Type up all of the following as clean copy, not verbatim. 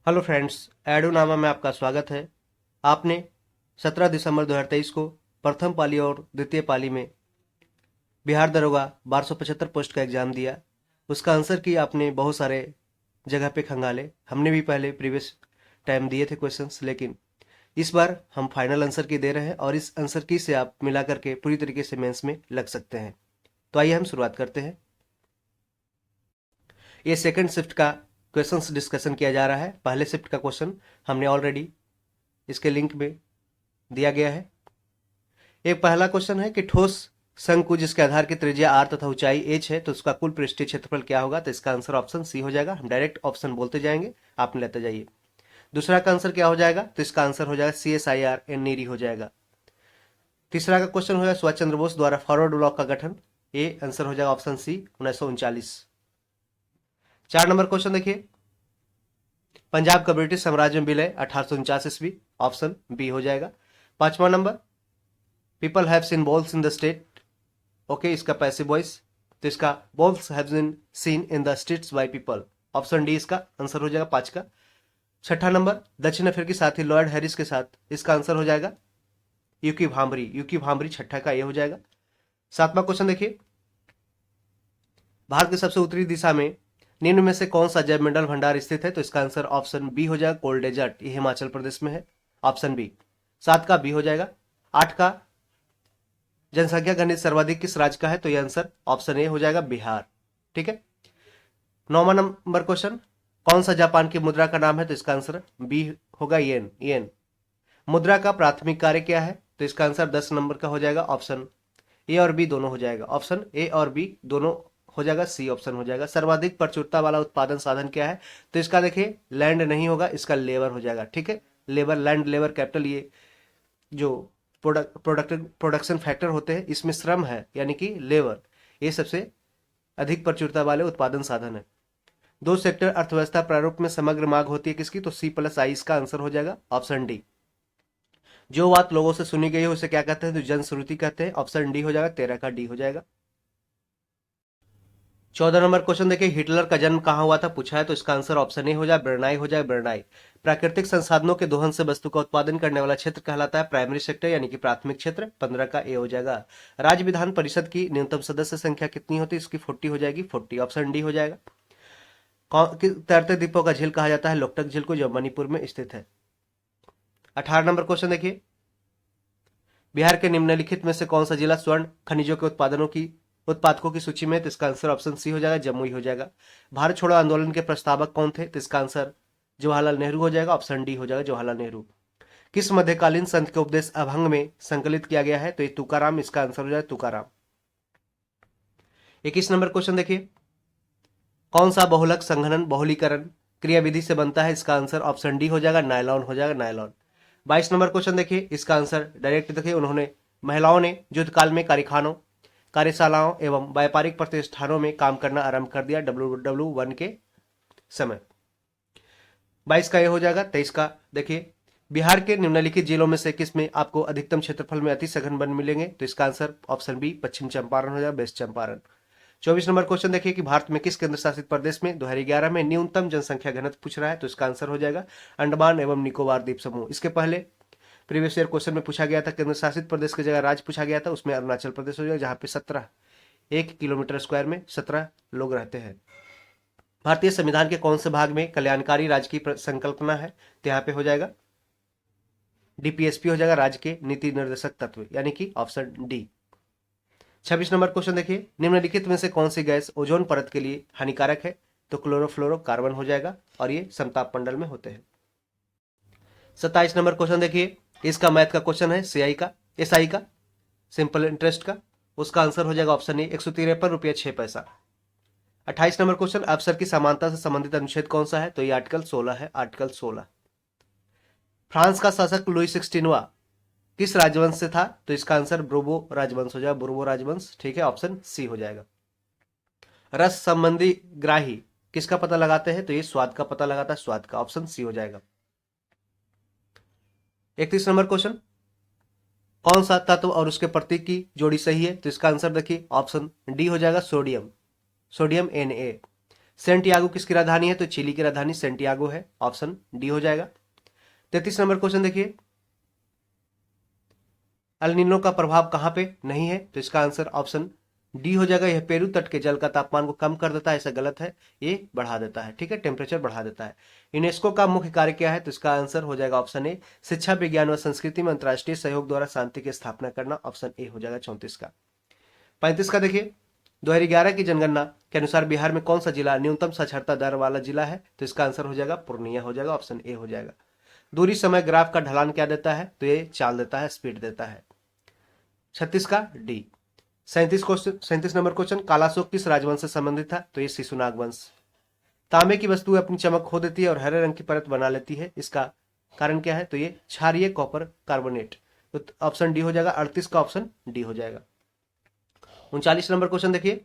Hello friends, एडोनामा में आपका स्वागत है। आपने 17 दिसंबर 2023 को प्रथम पाली और द्वितीय पाली में बिहार दरोगा 1275 पोस्ट का एग्जाम दिया। उसका आंसर की आपने बहुत सारे जगह पे खंगाले। हमने भी पहले प्रीवियस टाइम दिए थे क्वेश्चंस, लेकिन इस बार हम फाइनल आंसर की दे रहे हैं और इस आंसर की से आप मिला करके पूरी तरीके से मेंस में लग सकते हैं। तो आइए हम शुरुआत करते हैं। ये सेकंड शिफ्ट का क्वेश्चंस डिस्कशन किया जा रहा है। पहले शिफ्ट का क्वेश्चन हमने ऑलरेडी इसके लिंक में दिया गया है। एक पहला क्वेश्चन है कि ठोस शंकु जिसके आधार की त्रिज्या r तथा ऊंचाई h है, तो उसका कुल पृष्ठीय क्षेत्रफल क्या होगा? तो इसका आंसर ऑप्शन सी हो जाएगा। हम डायरेक्ट ऑप्शन बोलते जाएंगे, आपने लेते जाइए। दूसरा का आंसर क्या हो जाएगा? तो इसका आंसर हो जाएगा CSIR एन नीरी हो जाएगा। तीसरा का क्वेश्चन हो जाएगा सुभाष चंद्र बोस द्वारा फॉरवर्ड ब्लॉक का गठन। ए आंसर हो जाएगा ऑप्शन सी 1939। 4 नंबर क्वेश्चन देखिए, पंजाब का ब्रिटिश साम्राज्य में विलय 1849 ईस्वी। ऑप्शन बी हो जाएगा। 5वां number, people have seen balls in the state. Okay, इसका पैसिव वॉइस, तो इसका balls have been seen in the streets by people. Option D इसका आंसर हो जाएगा 5 का। 6ठा नंबर, दक्षिण अफ्रीकी साथी लॉर्ड हैरिस के साथ। इसका आंसर हो जाएगा यूकी भांबरी। यूकी भांबरी 6ठा का ये हो जाएगा। 7वां क्वेश्चन देखिए, भारत की सबसे उत्तरी दिशा में निम्न में से कौन सा जैव मंडल भंडार स्थित है? तो इसका आंसर ऑप्शन बी हो जाएगा कोल्ड डेजर्ट। ये हिमाचल प्रदेश में है। Option B. 7 का बी हो जाएगा। 8 का, जनसंख्या घनित सर्वाधिक किस राज्य का है? तो यह आंसर ऑप्शन ए हो जाएगा बिहार। ठीक है। 9वां नंबर क्वेश्चन, कौन सा जापान की मुद्रा का नाम है? तो इसका आंसर बी होगा येन। येन मुद्रा का प्राथमिक कार्य क्या है? तो इसका आंसर 10 नंबर का हो जाएगा ऑप्शन ए और बी दोनों हो जाएगा। ऑप्शन ए और बी दोनों हो जाएगा, सी ऑप्शन हो जाएगा। सर्वाधिक प्रचुरता वाला उत्पादन साधन क्या है? तो इसका देखिए लैंड नहीं होगा, इसका लेबर हो जाएगा। ठीक है, लेबर, लैंड, लेबर, कैपिटल, ये जो प्रोडक्शन फैक्टर होते हैं इसमें श्रम है, यानी कि लेबर, ये सबसे अधिक प्रचुरता वाले उत्पादन साधन है। दो सेक्टर अर्थव्यवस्था प्रारूप में समग्र मांग होती है किसकी? तो C+I इसका आंसर हो जाएगा ऑप्शन डी। जो बात लोगों से सुनी गई है उसे क्या कहते हैं? तो जनश्रुति कहते हैं। ऑप्शन डी हो जाएगा। 13 का डी हो जाएगा। 14 नंबर क्वेश्चन देखिए, हिटलर का जन्म कहाँ हुआ था पूछा है, तो इसका आंसर ऑप्शन ए हो जाए बर्नाई हो जाए। बर्नाई प्राकृतिक संसाधनों के दोहन से वस्तु का उत्पादन करने वाला क्षेत्र कहलाता है प्राइमरी सेक्टर, यानी कि प्राथमिक क्षेत्र। 15 का ए हो जाएगा। राज्य विधान परिषद की न्यूनतम सदस्य संख्या कितनी होती है? इसकी 40 हो जाएगी। 40 ऑप्शन डी हो जाएगा। तैरते द्वीपों का झील कहा जाता है लोकटक झील को, जो मणिपुर में स्थित है। 18 नंबर क्वेश्चन देखिए, बिहार के निम्नलिखित में से कौन सा जिला स्वर्ण खनिजों के उत्पादकों की सूची में? तो इसका आंसर ऑप्शन सी हो जाएगा, जमुई हो जाएगा। भारत छोड़ो आंदोलन के प्रस्तावक कौन थे? तो इसका आंसर जवाहरलाल नेहरू हो जाएगा। ऑप्शन डी हो जाएगा, जवाहरलाल नेहरू। किस मध्यकालीन संत के उपदेश अभंग में संकलित किया गया है? तो ये तुकाराम, इसका आंसर हो जाएगा तुकाराम। 21 नंबर क्वेश्चन देखिए, कौन सा बहुलक संघनन बहुलीकरण क्रियाविधि से बनता है? इसका आंसर ऑप्शन डी हो जाएगा, नायलॉन हो जाएगा, नायलॉन। 22 नंबर क्वेश्चन देखिए, इसका आंसर डायरेक्ट देखिए, उन्होंने महिलाओं ने युद्ध काल में कारखानों, कार्यशालाओं एवं व्यापारिक प्रतिष्ठानों में काम करना आरंभ कर दिया WW1 के समय। 22 का ये हो जाएगा। 23 का देखिए, बिहार के निम्नलिखित जिलों में से किस में आपको अधिकतम क्षेत्रफल में अति सघन वन मिलेंगे? तो इसका आंसर ऑप्शन बी पश्चिम चंपारण हो जाएगा, वेस्ट चंपारण। 24 नंबर क्वेश्चन देखिए कि भारत में किस केंद्र शासित प्रदेश में 2011 में न्यूनतम जनसंख्या घनत्व पूछ रहा है? तो इसका आंसर हो जाएगा अंडमान एवं निकोबार द्वीप समूह। इसके पहले प्रीवियस ईयर क्वेश्चन में पूछा गया था, केंद्र शासित प्रदेश की जगह राज्य पूछा गया था, उसमें अरुणाचल प्रदेश हो जाएगा, जहां पे 1 किलोमीटर स्क्वायर में 17 लोग रहते हैं। भारतीय संविधान के कौन से भाग में कल्याणकारी राज्य की संकल्पना है? तो यहाँ पे हो जाएगा DPSP हो जाएगा, राज्य के नीति निर्देशक तत्व, यानी कि ऑप्शन डी। 26 नंबर क्वेश्चन देखिए, निम्नलिखित में से कौन सी गैस ओजोन परत के लिए हानिकारक है? तो क्लोरोफ्लोरोकार्बन हो जाएगा, और ये समताप मंडल में होते हैं। 27 नंबर क्वेश्चन देखिए, इसका मैथ का क्वेश्चन है, SI का सिंपल इंटरेस्ट का। उसका आंसर हो जाएगा ऑप्शन ए 153 रुपये 6 पैसा। 28 नंबर क्वेश्चन, अवसर की समानता से संबंधित अनुच्छेद कौन सा है? तो ये आर्टिकल 16 है, आर्टिकल 16। फ्रांस का शासक लुई 16वां किस राजवंश से था? तो इसका आंसर ब्रूबो राजवंश हो जाएगा, ब्रूबो राजवंश। ठीक है, ऑप्शन सी हो जाएगा। रस संबंधी ग्राही किसका पता लगाते हैं? तो ये स्वाद का पता लगाता है, स्वाद का। ऑप्शन सी हो जाएगा। 31 नंबर क्वेश्चन, कौन सा तत्व और उसके प्रतीक की जोड़ी सही है? तो इसका आंसर देखिए ऑप्शन डी हो जाएगा, सोडियम, सोडियम Na। सेंटियागो किसकी राजधानी है? तो चिली की राजधानी सेंटियागो है, ऑप्शन डी हो जाएगा। 33 नंबर क्वेश्चन देखिए, अल नीनो का प्रभाव कहां पे नहीं है? तो इसका आंसर ऑप्शन डी हो जाएगा। यह पेरू तट के जल का तापमान को कम कर देता है, ऐसा गलत है, ये बढ़ा देता है, ठीक है, टेम्परेचर बढ़ा देता है। यूनेस्को का मुख्य कार्य क्या है? तो इसका आंसर हो जाएगा ऑप्शन ए, शिक्षा, विज्ञान व संस्कृति में अंतर्राष्ट्रीय सहयोग द्वारा शांति की स्थापना करना, ऑप्शन ए हो जाएगा 34 का। 35 का देखिए, 2011 की जनगणना के अनुसार बिहार में कौन सा जिला न्यूनतम साक्षरता दर वाला जिला है? तो इसका आंसर हो जाएगा पूर्णिया हो जाएगा, ऑप्शन ए हो जाएगा। दूरी समय ग्राफ का ढलान क्या देता है? तो ये चाल देता है, स्पीड देता है। 36 का डी। 37 नंबर क्वेश्चन, कालाशोक किस राजवंश से संबंधित था? तो ये शिशुनाग वंश। तांबे की वस्तु अपनी चमक खो देती है और हरे रंग की परत बना लेती है, इसका कारण क्या है? तो ये क्षारीय कॉपर कार्बोनेट, तो ऑप्शन डी हो जाएगा। 38 का ऑप्शन डी हो जाएगा। 39 नंबर क्वेश्चन देखिए,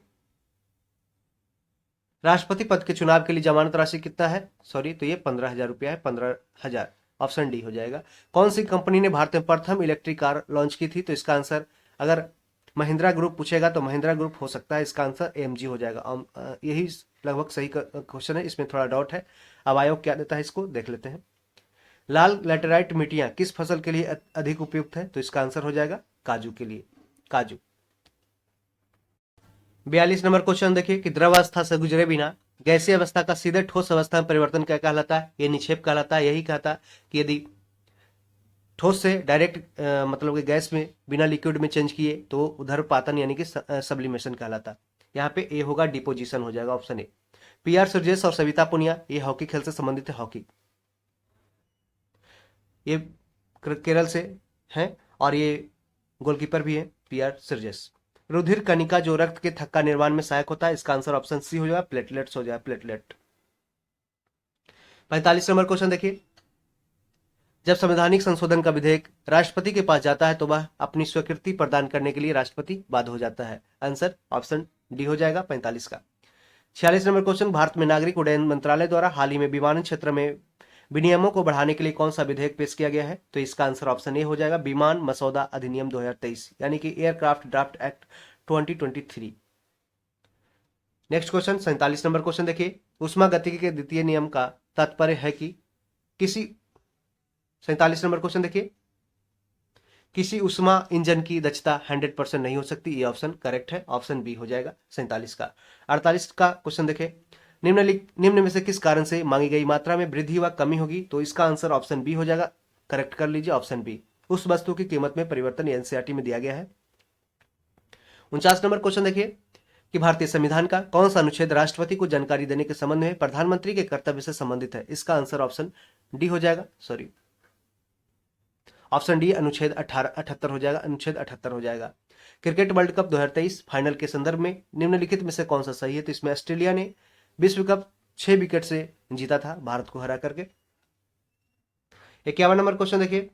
राष्ट्रपति पद के चुनाव के लिए जमानत राशि कितना है? सॉरी, तो ये 15,000 रुपया है, 15,000, ऑप्शन डी हो जाएगा। कौन सी कंपनी ने भारत में प्रथम इलेक्ट्रिक कार लॉन्च की थी? तो इसका आंसर अगर महिंद्रा ग्रुप पूछेगा तो महिंद्रा ग्रुप हो सकता है, इसका आंसर एमजी हो जाएगा। यही लगभग सही क्वेश्चन है, इसमें थोड़ा डाउट है। अब आयोग क्या देता है इसको देख लेते हैं। लाल लैटेराइट मिट्टियां किस फसल के लिए अधिक उपयुक्त है? तो इसका आंसर हो जाएगा काजू के लिए, काजू। 42 नंबर क्वेश्चन देखिए कि द्रव अवस्था से गुजरे बिना गैसीय अवस्था का सीधे ठोस अवस्था में परिवर्तन क्या कहलाता है? ये निक्षेप कहलाता है। यही कहता है कि यदि ठोस से डायरेक्ट मतलब कि गैस में बिना लिक्विड में चेंज किए तो उधर्वपातन यानी कि सब्लिमेशन कहलाता है। यहाँ पे ए होगा, डिपोजिशन हो जाएगा, ऑप्शन ए। पीआर सुरजेश और सविता पुनिया ये हॉकी खेल से संबंधित है, हॉकी, ये केरल से हैं और ये गोलकीपर भी है पीआर सुरजेश। रुधिर कणिका जो रक्त के थक्का निर्माण में सहायक होता है, इसका आंसर ऑप्शन सी हो जाएगा, प्लेटलेट्स हो जाएगा, प्लेटलेट। 45 नंबर क्वेश्चन देखिए, जब संवैधानिक संशोधन का विधेयक राष्ट्रपति के पास जाता है तो वह अपनी स्वीकृति प्रदान करने के लिए राष्ट्रपति बाध्य हो जाता है, आंसर ऑप्शन डी हो जाएगा 45 का। 46 नंबर क्वेश्चन, भारत में नागरिक उड्डयन मंत्रालय द्वारा हाल ही में विमानन क्षेत्र में विनियमों को बढ़ाने के लिए कौन सा विधेयक पेश किया गया है? तो इसका आंसर ऑप्शन ए हो जाएगा, विमान मसौदा अधिनियम 2023 यानी कि aircraft draft act 2023। Next question 47 number question देखिए, उष्मा गतिकी के द्वितीय नियम का तात्पर्य है कि किसी 47 नंबर क्वेश्चन देखिए, किसी उष्मा इंजन की दक्षता 100% नहीं हो सकती, ये ऑप्शन करेक्ट है, ऑप्शन बी हो जाएगा 47 का। 48 का क्वेश्चन देखें, निम्न में से किस कारण से मांगी गई मात्रा में वृद्धि व कमी होगी? तो इसका आंसर ऑप्शन बी हो जाएगा, करेक्ट कर लीजिए, ऑप्शन बी। उस वस्तु की कीमत में परिवर्तन एनसीईआरटी में दिया गया है। 49 नंबर क्वेश्चन देखिए कि भारतीय संविधान का कौन सा अनुच्छेद राष्ट्रपति को जानकारी देने के संबंध में प्रधानमंत्री के कर्तव्य से संबंधित है? इसका आंसर ऑप्शन डी हो जाएगा, सॉरी, ऑप्शन डी अनुच्छेद 78 हो जाएगा, अनुच्छेद 78 हो जाएगा। क्रिकेट वर्ल्ड कप 2023 फाइनल के संदर्भ में निम्नलिखित में से कौन सा सही है? तो इसमें ऑस्ट्रेलिया ने विश्व कप 6 विकेट से जीता था भारत को हरा करके। 51 नंबर क्वेश्चन देखिए,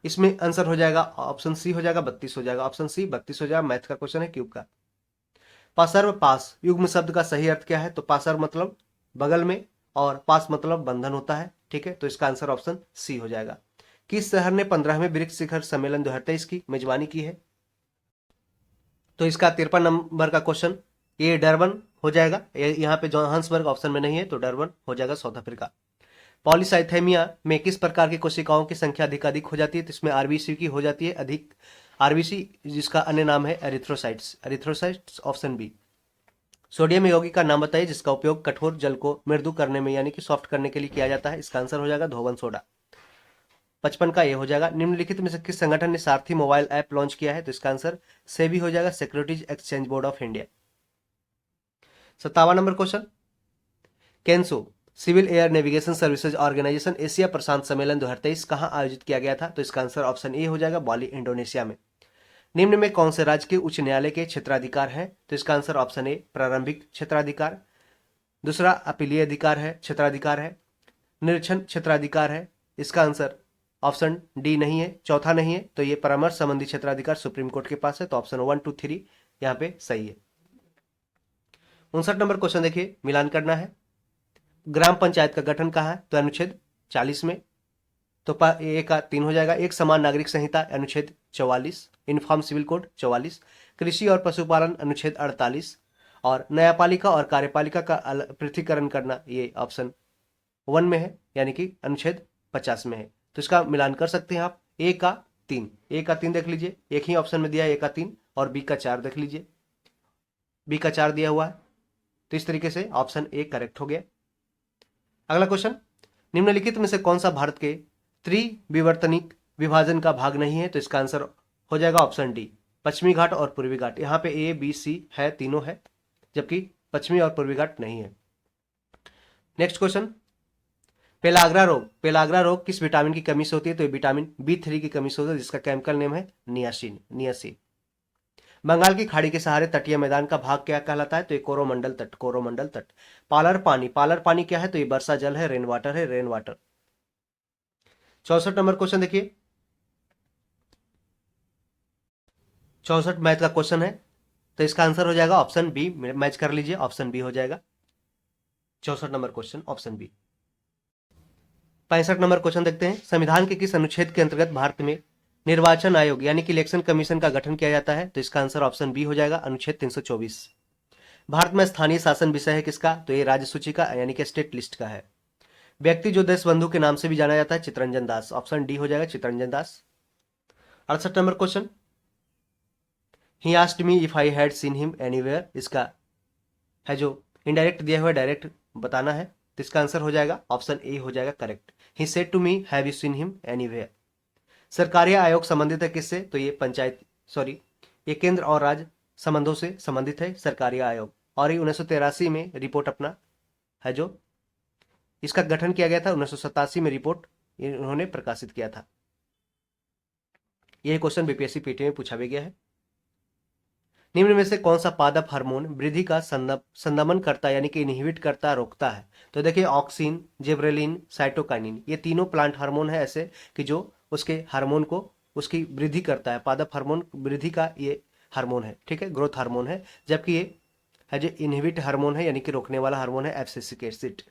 इसमें आंसर हो जाएगा ऑप्शन सी हो जाएगा, 32 हो जाएगा, ऑप्शन सी 32 हो जाएगा। मैथ का क्वेश्चन है, क्यूब का। पासर्व पास युग्म शब्द का सही अर्थ क्या है? तो पासर्व मतलब बगल में और पास मतलब बंधन होता है, ठीक है, तो इसका आंसर ऑप्शन सी हो जाएगा। किस शहर ने 15वें ब्रिक्स शिखर सम्मेलन 2023 की मेजबानी की है? तो इसका 53 नंबर का क्वेश्चन, ये डरबन हो जाएगा, यहाँ पे जोहान्सबर्ग ऑप्शन में नहीं है, तो डरबन हो जाएगा साउथ अफ्रीका। पॉलीसाइथेमिया में किस प्रकार की कोशिकाओं की संख्या अधिक हो जाती है? तो इसमें आरबीसी की हो जाती है अधिक, आरबीसी जिसका अन्य नाम है erythrocytes, erythrocytes option B. Sodium यौगिक का नाम बताइए जिसका उपयोग कठोर जल को मृदु करने में यानी कि सॉफ्ट करने के लिए किया जाता है, इसका आंसर हो जाएगा धोवन सोडा। 55 का ये हो जाएगा, निम्नलिखित में से किस संगठन ने सारथी मोबाइल ऐप लॉन्च किया है? तो इसका आंसर सेबी हो जाएगा, securities exchange board of India. 57 number question, CANSO civil air navigation services organisation Asia प्रशांत सम्मेलन 2023 कहां आयोजित किया गया था? तो इसका आंसर ऑप्शन ए हो जाएगा, बाली इंडोनेशिया में। निम्न में कौन से राज्य के उच्च न्यायालय के क्षेत्राधिकार हैं? तो इसका आंसर ऑप्शन ए प्रारंभिक क्षेत्राधिकार, दूसरा अपीलीय अधिकार है, क्षेत्राधिकार है, निरीक्षण क्षेत्राधिकार है, इसका आंसर ऑप्शन डी नहीं है, चौथा नहीं है, तो ये परामर्श संबंधी क्षेत्राधिकार सुप्रीम कोर्ट के पास है, तो ऑप्शन 1, 2, 3 यहाँ पे सही है। 59 नंबर क्वेश्चन देखिए, मिलान करना है। ग्राम पंचायत का गठन कहाँ है? तो अनुच्छेद 40 में, तो ए का 3 हो जाएगा। एक समान नागरिक संहिता अनुच्छेद 44, यूनिफॉर्म सिविल कोड 44, कृषि और पशुपालन अनुच्छेद 48, और न्यायपालिका और कार्यपालिका का पृथकीकरण करना, ये ऑप्शन 1 में है, यानी कि अनुच्छेद 50 में है। तो इसका मिलान कर सकते हैं आप। ए का 3 देख लीजिए, एक ही ऑप्शन में दिया है ए का 3, और बी का 4 देख लीजिए, बी का 4 दिया हुआ है। तो इस तरीके से ऑप्शन ए करेक्ट हो गया। अगला क्वेश्चन, निम्नलिखित में से कौन सा भारत के त्रिविवर्तनिक विभाजन का भाग नहीं है? तो इसका आंसर हो जाएगा ऑप्शन डी, पश्चिमी घाट और पूर्वी घाट। यहाँ पे ए बी सी है, तीनों है, जबकि पश्चिमी और पूर्वी घाट नहीं है। नेक्स्ट क्वेश्चन, पेलाग्रा रोग किस विटामिन की कमी से होती है? तो ये विटामिन B3 की कमी से होती है, जिसका केमिकल नेम है नियासिन। बंगाल की खाड़ी के सहारे तटीय मैदान का भाग क्या कहलाता है? तो ये कोरोमंडल तट। पालर पानी क्या है? तो ये वर्षा जल है, रेन वाटर। 64 नंबर क्वेश्चन देखिए, 64 मैथ का क्वेश्चन है, तो इसका आंसर हो जाएगा ऑप्शन बी। मैच कर लीजिए, ऑप्शन बी हो जाएगा 64 number question, option B. 65 number question देखते हैं, संविधान के किस अनुच्छेद के अंतर्गत भारत में निर्वाचन आयोग यानी कि इलेक्शन कमीशन का गठन किया जाता है? तो इसका आंसर ऑप्शन बी हो जाएगा, अनुच्छेद 324। भारत में स्थानीय शासन विषय है किसका? तो ये राज्य सूची का यानी कि स्टेट लिस्ट का है। व्यक्ति जो देश बंधु के नाम से भी जाना जाता है, चितरंजन दास। ऑप्शन डी हो जाएगा, चितरंजन दास। 68 number question, he asked me if I had seen him anywhere, इसका है जो इनडायरेक्ट दिया हुआ, डायरेक्ट बताना है, तो इसका आंसर हो जाएगा ऑप्शन ए हो जाएगा correct. He said to me have you seen him anywhere. सरकारी आयोग संबंधित है किससे? तो ये ये केंद्र और राज्य संबंधों से संबंधित है सरकारी आयोग, और ये 1983 में रिपोर्ट अपना है जो इसका गठन किया गया था, 1987 में रिपोर्ट इन्होंने प्रकाशित किया था। यह क्वेश्चन बीपीएससी पीटी में पूछा भी गया है। निम्न में से कौन सा पादप हार्मोन वृद्धि का संदमन करता यानी कि इनहिबिट करता, रोकता है? तो देखिए, ऑक्सिन, जिब्रेलिन, साइटोकाइनिन, ये तीनों प्लांट हार्मोन है ऐसे कि जो उसके हार्मोन को उसकी वृद्धि करता है। पादप हार्मोन वृद्धि का ये हार्मोन है, ठीक है, ग्रोथ हार्मोन है। जबकि ये है जो इनहिबिट हार्मोन है यानी कि रोकने वाला हार्मोन है एब्सिसिक एसिड।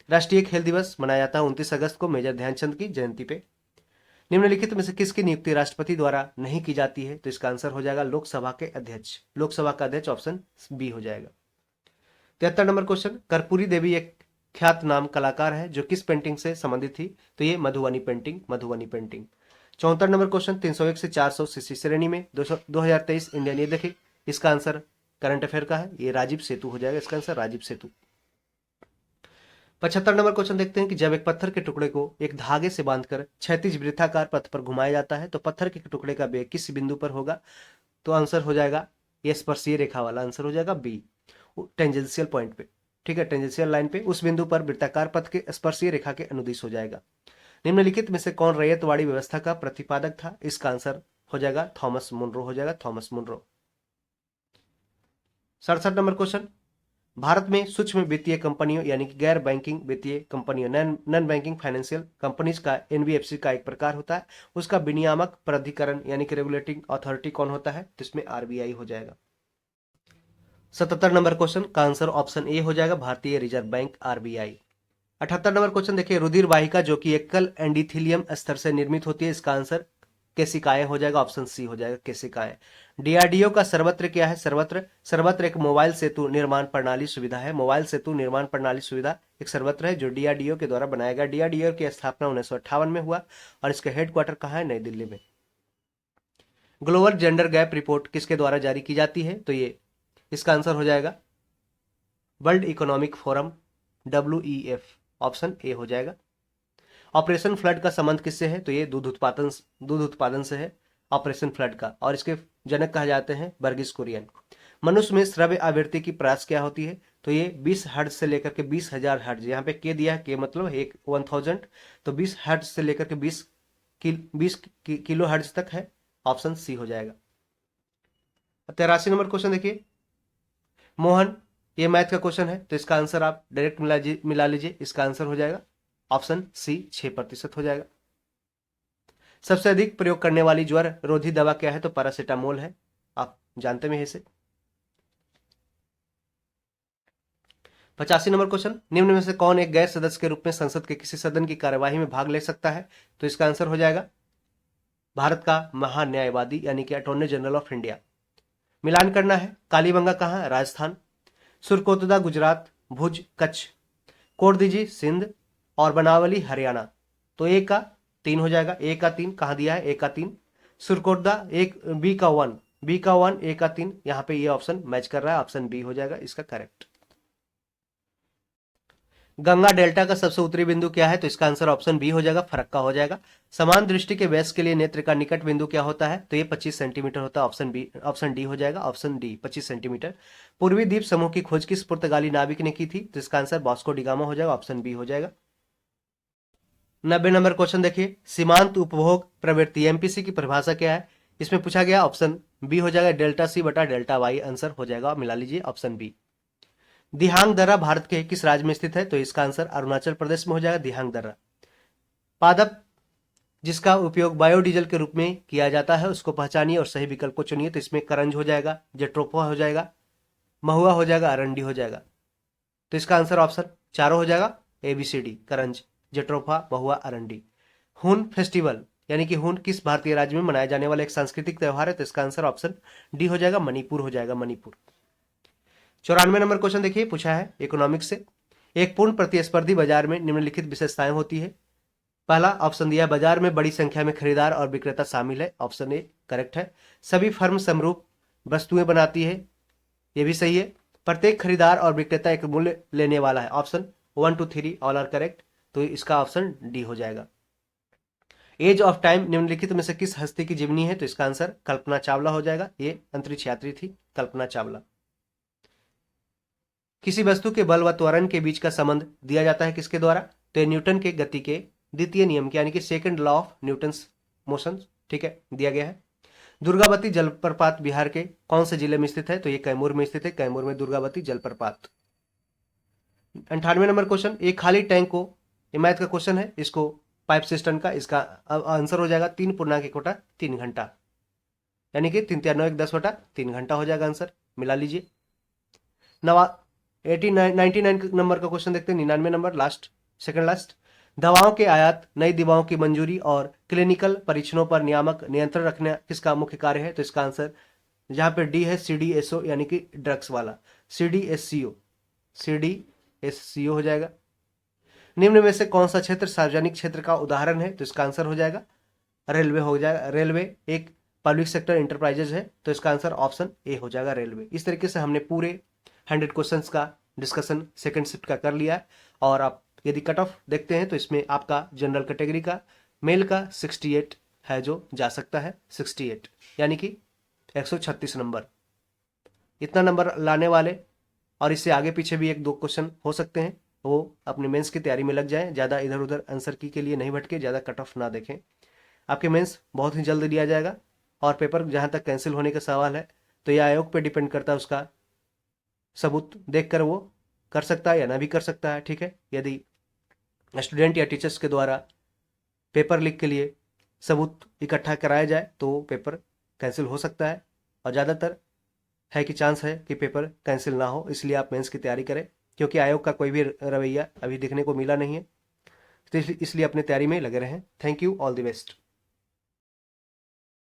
राष्ट्रीय खेल दिवस मनाया जाता है 29 अगस्त को मेजर ध्यानचंद की जयंती पे। निम्नलिखित में से किसकी नियुक्ति राष्ट्रपति द्वारा नहीं की जाती है? तो इसका आंसर हो जाएगा लोकसभा के अध्यक्ष। लोकसभा का अध्यक्ष ऑप्शन बी हो जाएगा। 73 नंबर क्वेश्चन, कर्पूरी देवी एक ख्यात नाम कलाकार है जो किस पेंटिंग से संबंधित थी? तो ये मधुबनी पेंटिंग। 74 नंबर क्वेश्चन, 301 से 400 सीसी श्रेणी में 2023 इंडियन, ये देखिए इसका आंसर करंट अफेयर का है, ये राजीव सेतु हो जाएगा, इसका आंसर राजीव सेतु। 75 नंबर क्वेश्चन देखते हैं कि जब एक पत्थर के टुकड़े को एक धागे से बांधकर क्षैतिज वृत्ताकार पथ पर घुमाया जाता है तो पत्थर के टुकड़े का वेग किस बिंदु पर होगा? तो आंसर हो जाएगा ये स्पर्शीय रेखा वाला आंसर हो जाएगा बी, टेंजेंशियल पॉइंट पे, ठीक है, टेंजेंशियल लाइन पे, उस बिंदु पर वृत्ताकार पथ के स्पर्शीय रेखा के अनुदिश हो जाएगा। निम्नलिखित में से कौन रैयतवाड़ी व्यवस्था का प्रतिपादक था? इसका आंसर हो जाएगा थॉमस मुनरो हो जाएगा, थॉमस मुनरो। 67 नंबर क्वेश्चन, भारत में सूक्ष्म वित्तीय कंपनियों यानी कि गैर बैंकिंग वित्तीय कंपनियों, नॉन बैंकिंग फाइनेंशियल कंपनीज का एनबीएफसी का एक प्रकार होता है, उसका विनियामक प्राधिकरण यानी कि रेगुलेटिंग अथॉरिटी कौन होता है? तो इसमें आरबीआई हो जाएगा। 77 नंबर क्वेश्चन का आंसर ऑप्शन ए हो जाएगा, भारतीय reserve bank, RBI. 78 number question देखिए, रुधिर वाहिका जो कि एकल एंडोथेलियम स्तर से निर्मित होती है, इसका आंसर केसिकाएं हो जाएगा, ऑप्शन सी हो जाएगा केसिकाएं। डीआरडीओ का सर्वत्र क्या है? सर्वत्र एक मोबाइल सेतु निर्माण प्रणाली सुविधा है। मोबाइल सेतु निर्माण प्रणाली सुविधा एक सर्वत्र है जो डीआरडीओ के द्वारा बनाया गया। डीआरडीओ की स्थापना 1958 में हुआ और इसका हेडक्वार्टर कहाँ है? नई दिल्ली में। ग्लोबल जेंडर गैप रिपोर्ट किसके द्वारा जारी की जाती है? तो ये इसका आंसर हो जाएगा world economic forum, WEF, option A हो जाएगा। ऑपरेशन फ्लड का संबंध किससे है? तो ये दूध उत्पादन से है, ऑपरेशन फ्लड का, और इसके जनक कहा जाते हैं वर्गीस कुरियन। मनुष्य में श्रव्य आवृत्ति की प्रयास क्या होती है? तो ये 20 हर्ट्ज से लेकर के 20,000 हर्ट्ज, यहाँ पे के दिया है, के मतलब एक 1000, तो 20 हर्ट्ज से लेकर के 20 किलो हर्ट्ज तक है, ऑप्शन सी हो जाएगा। 83 नंबर क्वेश्चन देखिए, मोहन, ये मैथ का क्वेश्चन है तो इसका आंसर आप डायरेक्ट मिला लीजिए, इसका आंसर हो जाएगा ऑप्शन सी 6% हो जाएगा। सबसे अधिक प्रयोग करने वाली ज्वर रोधी दवा क्या है? तो पैरासीटामोल है, आप जानते हैं इसे। 85 नंबर क्वेश्चन, निम्न में से कौन एक गैर सदस्य के रूप में संसद के किसी सदन की कार्यवाही में भाग ले सकता है? तो इसका आंसर हो जाएगा भारत का महान्यायवादी यानी कि अटॉर्नी जनरल ऑफ इंडिया। मिलान करना है। कालीबंगा कहाँ है? राजस्थान। सुरकोतदा गुजरात, भुज कच्छ, कोटदीजी सिंध और बनावली हरियाणा। तो ए का 3 हो जाएगा। ए का 3 कहाँ दिया है? ए का 3 सुरकोटदा, एक बी का 1, बी का 1 ए का 3, यहाँ पे ये ऑप्शन मैच कर रहा है, ऑप्शन बी हो जाएगा इसका करेक्ट। गंगा डेल्टा का सबसे उत्तरी बिंदु क्या है? तो इसका आंसर ऑप्शन बी हो जाएगा, फरक्का हो जाएगा। समान दृष्टि के व्यास के लिए नेत्र का निकट बिंदु क्या होता है? तो ये 25 सेंटीमीटर होता है, ऑप्शन बी, ऑप्शन डी हो जाएगा, ऑप्शन डी 25 सेंटीमीटर। पूर्वी द्वीप समूह की खोज किस पुर्तगाली नाविक ने की थी? तो इसका आंसर वास्को डी गामा हो जाएगा, ऑप्शन बी हो जाएगा। 90 नंबर क्वेश्चन देखिए, सीमांत उपभोग प्रवृत्ति एमपीसी की परिभाषा क्या है? इसमें पूछा गया, ऑप्शन बी हो जाएगा डेल्टा सी बटा डेल्टा वाई, आंसर हो जाएगा, मिला लीजिए ऑप्शन बी। दिहांग दर्रा भारत के किस राज्य में स्थित है? तो इसका आंसर अरुणाचल प्रदेश में हो जाएगा, दिहांग दर्रा। पादप जिसका उपयोग बायोडीजल के रूप में किया जाता है उसको पहचानिए और सही विकल्प को चुनिए। तो इसमें करंज हो जाएगा, जेट्रोफा हो जाएगा, महुआ हो जाएगा, अरंडी हो जाएगा। तो इसका आंसर ऑप्शन चारों हो जाएगा, ABCD, करंज, जेट्रोफा, महुआ, अरंडी। हून फेस्टिवल यानी कि हून किस भारतीय राज्य में मनाया जाने वाला एक सांस्कृतिक त्यौहार है? तो इसका आंसर ऑप्शन डी हो जाएगा, मणिपुर हो जाएगा, मणिपुर। 94 नंबर क्वेश्चन देखिए, पूछा है इकोनॉमिक्स से, एक पूर्ण प्रतिस्पर्धी बाजार में निम्नलिखित विशेषताएं होती है। पहला ऑप्शन दिया, बाजार में बड़ी संख्या में खरीदार और विक्रेता शामिल है, ऑप्शन ए करेक्ट है। सभी फर्म समरूप वस्तुएं बनाती है, ये भी सही है। प्रत्येक खरीदार और विक्रेता एक मूल्य लेने वाला है, ऑप्शन 1 2 3 ऑल आर करेक्ट, तो इसका ऑप्शन डी हो जाएगा। एज ऑफ टाइम निम्नलिखित में से किस हस्ती की जीवनी है? तो इसका आंसर कल्पना चावला हो जाएगा, ये अंतरिक्ष यात्री थी कल्पना चावला। किसी वस्तु के बल व त्वरण के बीच का संबंध दिया जाता है किसके द्वारा? तो न्यूटन के गति के द्वितीय नियम यानी कि second law of Newton's motion, ठीक है, दिया गया है। दुर्गावती जलप्रपात बिहार के कौन से जिले में स्थित है? तो ये कैमूर में स्थित है, कैमूर में दुर्गावती जलप्रपात। 98 नंबर क्वेश्चन, एक खाली टैंक को, ये मैथ का क्वेश्चन है, इसको पाइप सिस्टम का, इसका आंसर हो जाएगा 3 घंटा, यानी कि 3 3 9 1 10 बटा 3 घंटा हो जाएगा आंसर, मिला लीजिए। 99 नंबर का क्वेश्चन देखते हैं, 99 नंबर, लास्ट, सेकंड लास्ट। दवाओं के आयात, नई दवाओं की मंजूरी और क्लिनिकल परीक्षणों पर नियामक नियंत्रण रखना किसका मुख्य कार्य है? तो इसका आंसर जहां पे डी है, CDSO यानी कि ड्रग्स वाला, CDSCO हो जाएगा। निम्न में से कौन सा क्षेत्र सार्वजनिक क्षेत्र का उदाहरण है? तो इसका आंसर हो जाएगा रेलवे हो जाएगा, रेलवे एक पब्लिक सेक्टर इंटरप्राइजेज है, तो इसका आंसर ऑप्शन ए हो जाएगा, रेलवे। इस तरीके से हमने पूरे 100 क्वेश्चंस का डिस्कशन सेकंड शिफ्ट का कर लिया है। और आप यदि कट ऑफ देखते हैं तो इसमें आपका जनरल कैटेगरी का मेल का 68 है जो जा सकता है, 68 यानी कि 136 नंबर, इतना नंबर लाने वाले और इससे आगे पीछे भी 1 2 क्वेश्चन हो सकते हैं, वो अपने मेंस की तैयारी में लग जाएं, ज़्यादा इधर उधर आंसर की के लिए नहीं भटके, ज़्यादा कट ऑफ ना देखें। आपके मेंस बहुत ही जल्द लिया जाएगा और पेपर जहाँ तक कैंसिल होने का सवाल है तो यह आयोग पे डिपेंड करता है, उसका सबूत देखकर वो कर सकता है या ना भी कर सकता है, ठीक है। यदि स्टूडेंट या टीचर्स के द्वारा पेपर लीक के लिए सबूत इकट्ठा कराया जाए तो पेपर कैंसिल हो सकता है और ज़्यादातर है कि चांस है कि पेपर कैंसिल ना हो, इसलिए आप मेंस की तैयारी करें, क्योंकि आयोग का कोई भी रवैया अभी देखने को मिला नहीं है, तो इसलिए अपनी तैयारी में लगे रहें। Thank you, all the best.